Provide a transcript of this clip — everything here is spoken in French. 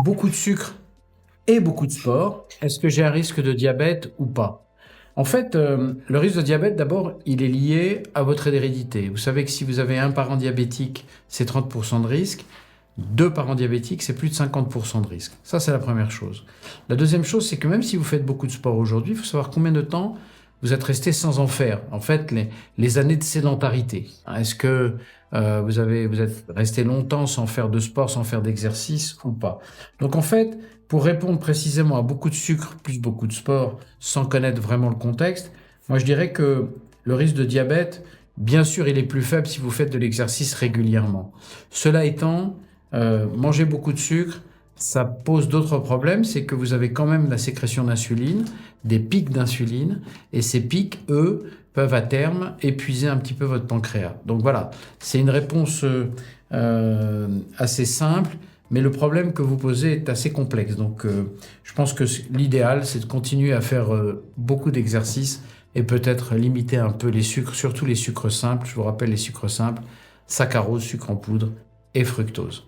beaucoup de sucre et beaucoup de sport, est-ce que j'ai un risque de diabète ou pas? En fait, le risque de diabète, d'abord, il est lié à votre hérédité. Vous savez que si vous avez un parent diabétique, c'est 30% de risque. Deux parents diabétiques, c'est plus de 50% de risque. Ça, c'est la première chose. La deuxième chose, c'est que même si vous faites beaucoup de sport aujourd'hui, il faut savoir combien de temps vous êtes resté sans en faire. En fait, les années de sédentarité. Est-ce que vous êtes resté longtemps sans faire de sport, sans faire d'exercice ou pas? Donc en fait, pour répondre précisément à beaucoup de sucre plus beaucoup de sport, sans connaître vraiment le contexte, moi je dirais que le risque de diabète, bien sûr, il est plus faible si vous faites de l'exercice régulièrement. Cela étant, manger beaucoup de sucre, ça pose d'autres problèmes, c'est que vous avez quand même la sécrétion d'insuline, des pics d'insuline, et ces pics, eux, peuvent à terme épuiser un petit peu votre pancréas. Donc voilà, c'est une réponse assez simple, mais le problème que vous posez est assez complexe. Donc je pense que l'idéal, c'est de continuer à faire beaucoup d'exercices et peut-être limiter un peu les sucres, surtout les sucres simples. Je vous rappelle les sucres simples, saccharose, sucre en poudre et fructose.